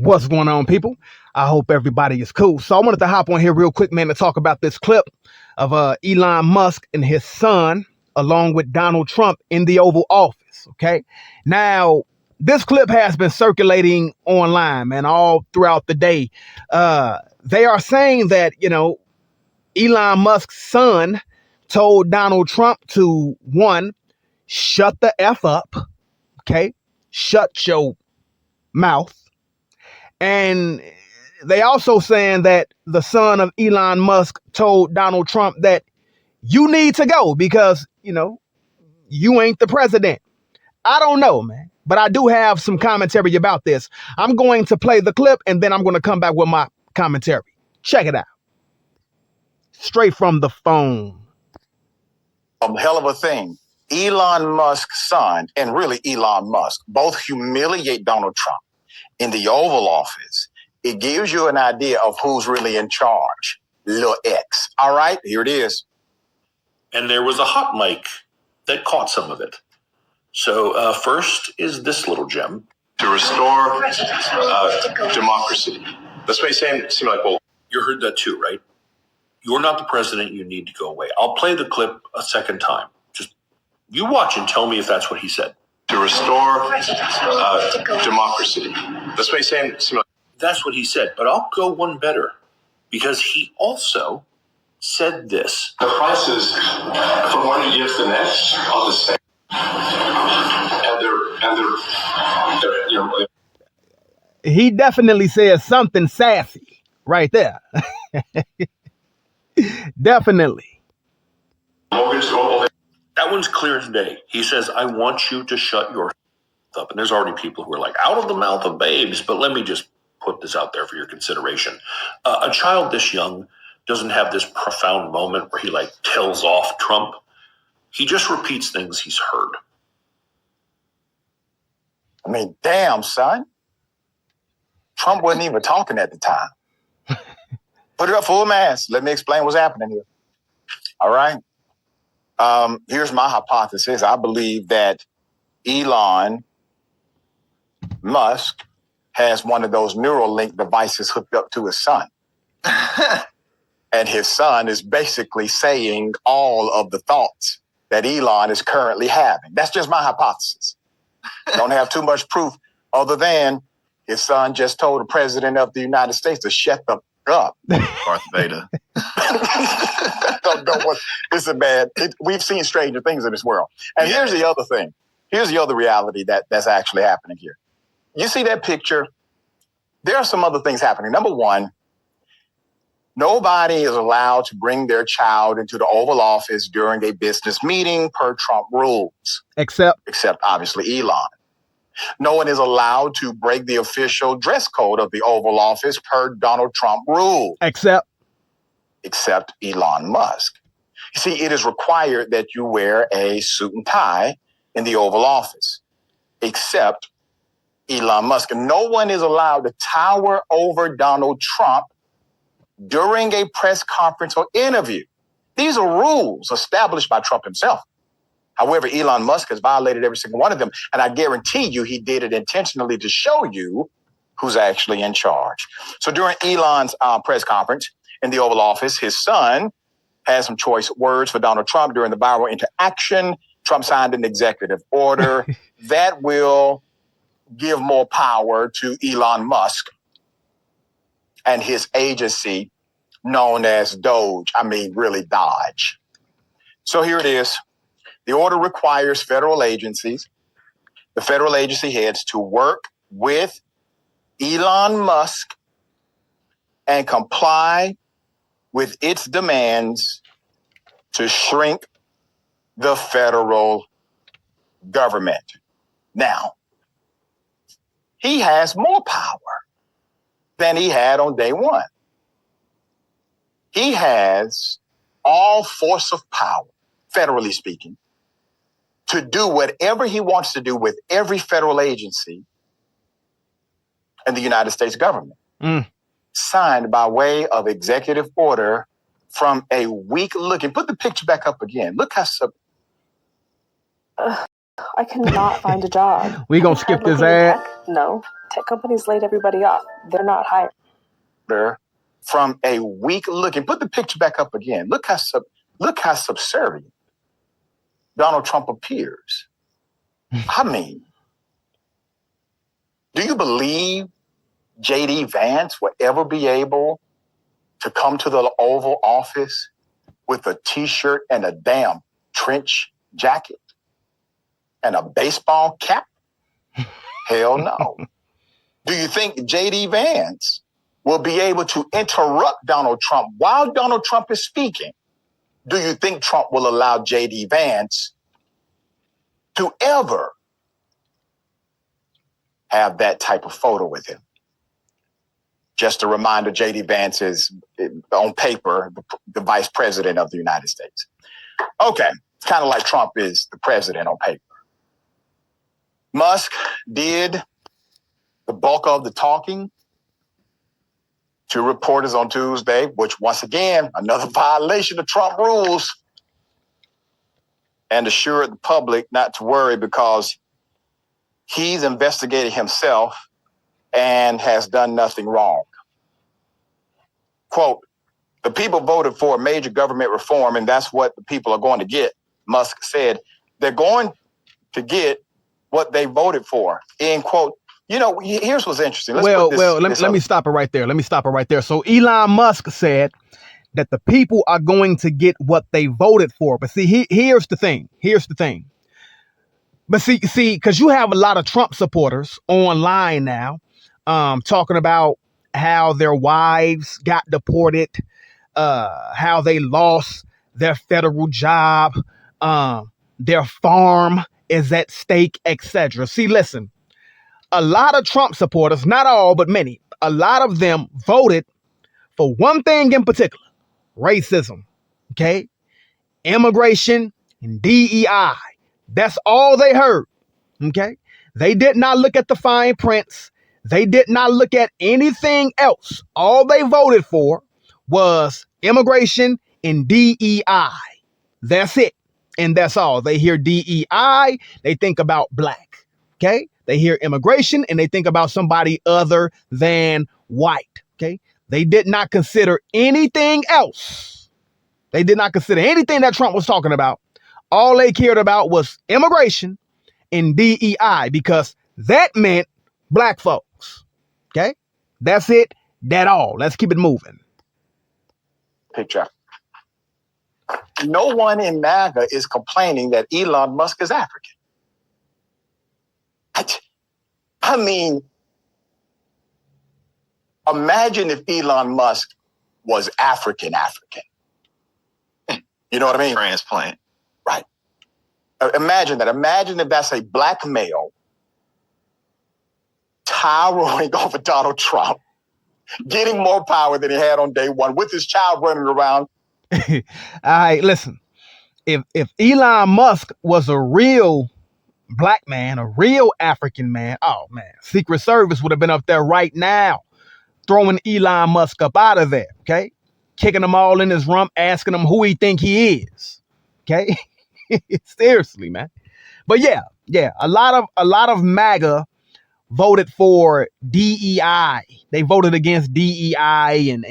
What's going on, people? I hope everybody is cool. So I wanted to hop on here real quick, man, to talk about this clip of Elon Musk and his son, along with Donald Trump in the Oval Office. Okay. Now, this clip has been circulating online, man, all throughout the day. They are saying that, Elon Musk's son told Donald Trump to, one, shut the F up. Okay. Shut your mouth. And they also saying that the son of Elon Musk told Donald Trump that you need to go because, you ain't the president. I don't know, man, but I do have some commentary about this. I'm going to play the clip and then I'm going to come back with my commentary. Check it out. Straight from the phone. A hell of a thing. Elon Musk's son and really Elon Musk both humiliate Donald Trump in the Oval Office. It gives you an idea of who's really in charge. Lil X. All right, here it is. And there was a hot mic that caught some of it. So first is this little gem. To restore democracy. This may seem like, well, you heard that too, right? You're not the president. You need to go away. I'll play the clip a second time. Just you watch and tell me if that's what he said. To restore democracy. This may seem like... That's what he said, but I'll go one better because he also said this. The prices from one year to the next are the same. And he definitely says something sassy right there. Definitely. That one's clear as day. He says, I want you to shut your up. And there's already people who are like, out of the mouth of babes. But let me just put this out there for your consideration. A child this young doesn't have this profound moment where he tells off Trump. He just repeats things he's heard. I mean, damn, son. Trump wasn't even talking at the time. Put it up full mass. Let me explain what's happening here. All right. Here's my hypothesis. I believe that Elon Musk has one of those Neuralink devices hooked up to his son. And his son is basically saying all of the thoughts that Elon is currently having. That's just my hypothesis. Don't have too much proof other than his son just told the president of the United States to shut the up. Darth Vader. Listen, man, we've seen stranger things in this world. And here's the other thing. Here's the other reality that's actually happening here. You see that picture? There are some other things happening. Number one, nobody is allowed to bring their child into the Oval Office during a business meeting per Trump rules. Except obviously Elon. No one is allowed to break the official dress code of the Oval Office per Donald Trump rules. Except Elon Musk. You see, it is required that you wear a suit and tie in the Oval Office, except Elon Musk. And no one is allowed to tower over Donald Trump during a press conference or interview. These are rules established by Trump himself. However, Elon Musk has violated every single one of them. And I guarantee you he did it intentionally to show you who's actually in charge. So during Elon's press conference in the Oval Office, his son had some choice words for Donald Trump during the viral interaction. Trump signed an executive order that will give more power to Elon Musk and his agency known as Dodge. Really Dodge. So here it is. The order requires federal agencies, the federal agency heads to work with Elon Musk and comply with its demands to shrink the federal government. Now, he has more power than he had on day one. He has all force of power, federally speaking, to do whatever he wants to do with every federal agency in the United States government. Signed by way of executive order from a weak looking, put the picture back up again. Look how I cannot find a job. We gonna skip this ad. No, tech companies laid everybody off. They're not hiring. From a weak looking, put the picture back up again. Look how subservient Donald Trump appears. I mean, do you believe J.D. Vance will ever be able to come to the Oval Office with a t-shirt and a damn trench jacket and a baseball cap? Hell no. Do you think J.D. Vance will be able to interrupt Donald Trump while Donald Trump is speaking? Do you think Trump will allow J.D. Vance to ever have that type of photo with him? Just a reminder, J.D. Vance is, on paper, the vice president of the United States. Okay, it's kind of like Trump is the president on paper. Musk did the bulk of the talking to reporters on Tuesday, which once again, another violation of Trump rules, and assured the public not to worry because he's investigated himself and has done nothing wrong. Quote, the people voted for a major government reform, and that's what the people are going to get, Musk said. They're going to get what they voted for, end quote. You know, here's what's interesting. Let me stop it right there. So Elon Musk said that the people are going to get what they voted for. But see, here's the thing. But see, because you have a lot of Trump supporters online now, talking about how their wives got deported, how they lost their federal job, their farm is at stake, etc. See, listen, a lot of Trump supporters, not all, but many, a lot of them voted for one thing in particular: racism, okay? Immigration and DEI. That's all they heard, okay? They did not look at the fine prints. They did not look at anything else. All they voted for was immigration and DEI. That's it. And that's all. They hear DEI, they think about black, okay? They hear immigration and they think about somebody other than white, okay? They did not consider anything else. They did not consider anything that Trump was talking about. All they cared about was immigration and DEI because that meant black folks, okay? That's it. That all. Let's keep it moving. Picture. No one in MAGA is complaining that Elon Musk is African. I mean, imagine if Elon Musk was African. You know what I mean? Transplant. Right. Imagine that. Imagine if that's a black male towering over Donald Trump, getting more power than he had on day one with his child running around. All right, listen. If Elon Musk was a real black man, a real African man, oh man, Secret Service would have been up there right now, throwing Elon Musk up out of there, okay? Kicking them all in his rump, asking him who he think he is, okay? Seriously, man. But yeah, a lot of MAGA voted for DEI. They voted against DEI and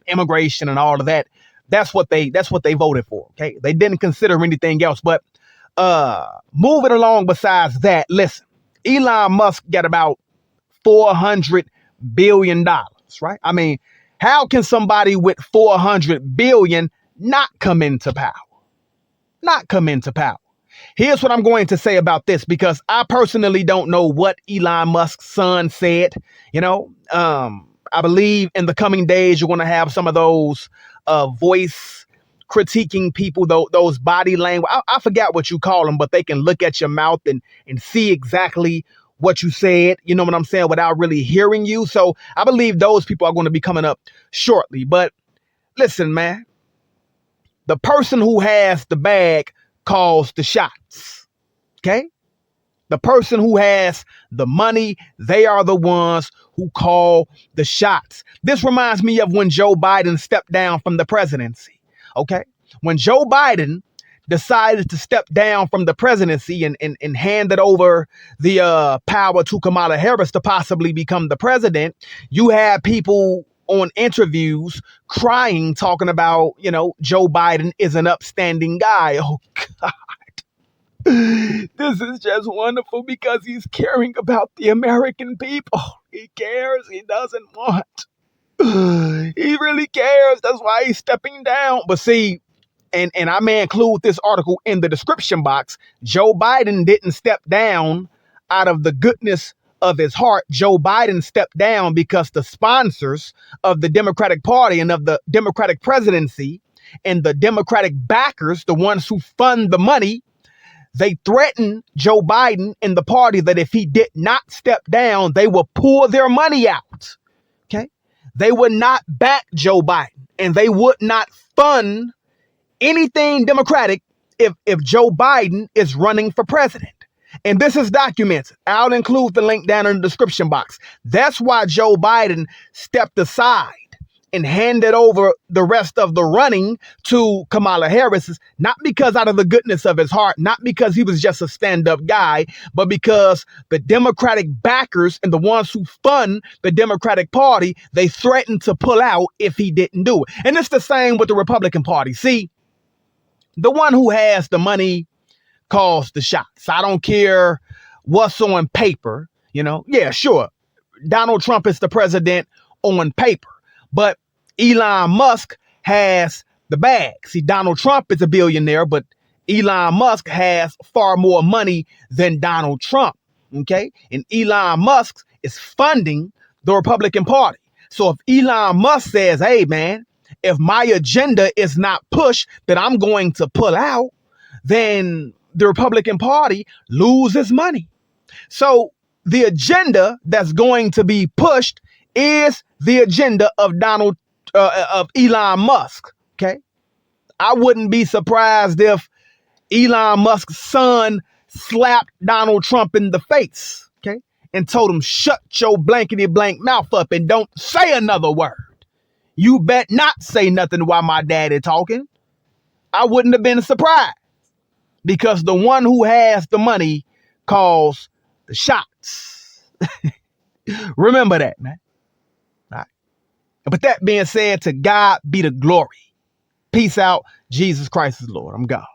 immigration and all of that. That's what they voted for. Okay. They didn't consider anything else. But moving along besides that, listen, Elon Musk got about $400 billion, right? I mean, how can somebody with $400 billion not come into power? Here's what I'm going to say about this, because I personally don't know what Elon Musk's son said. You know, I believe in the coming days, you're going to have some of those voice critiquing people, those body language. I forgot what you call them, but they can look at your mouth and see exactly what you said. You know what I'm saying? Without really hearing you. So I believe those people are going to be coming up shortly. But listen, man, the person who has the bag calls the shots. Okay? The person who has the money, they are the ones who call the shots. This reminds me of when Joe Biden stepped down from the presidency. Okay? When Joe Biden decided to step down from the presidency and handed over the power to Kamala Harris to possibly become the president, you had people on interviews crying, talking about, Joe Biden is an upstanding guy. Oh, God. This is just wonderful because he's caring about the American people. He cares. He doesn't want. He really cares. That's why he's stepping down. But see, and I may include this article in the description box, Joe Biden didn't step down out of the goodness of his heart. Joe Biden stepped down because the sponsors of the Democratic Party and of the Democratic presidency and the Democratic backers, the ones who fund the money, they threatened Joe Biden and the party that if he did not step down, they will pull their money out. Okay? They would not back Joe Biden and they would not fund anything Democratic if Joe Biden is running for president. And this is documented. I'll include the link down in the description box. That's why Joe Biden stepped aside and handed over the rest of the running to Kamala Harris, not because out of the goodness of his heart, not because he was just a stand-up guy, but because the Democratic backers and the ones who fund the Democratic Party, they threatened to pull out if he didn't do it. And it's the same with the Republican Party. See, the one who has the money calls the shots. I don't care what's on paper, Yeah, sure. Donald Trump is the president on paper, but Elon Musk has the bag. See, Donald Trump is a billionaire, but Elon Musk has far more money than Donald Trump. Okay. And Elon Musk is funding the Republican Party. So if Elon Musk says, hey, man, if my agenda is not pushed, that I'm going to pull out, then the Republican Party loses money. So the agenda that's going to be pushed is the agenda of of Elon Musk. Okay. I wouldn't be surprised if Elon Musk's son slapped Donald Trump in the face. Okay. And told him, shut your blankety blank mouth up and don't say another word. You bet not say nothing while my daddy talking. I wouldn't have been surprised because the one who has the money calls the shots. Remember that, man. All right. But that being said, to God be the glory. Peace out. Jesus Christ is Lord. I'm God.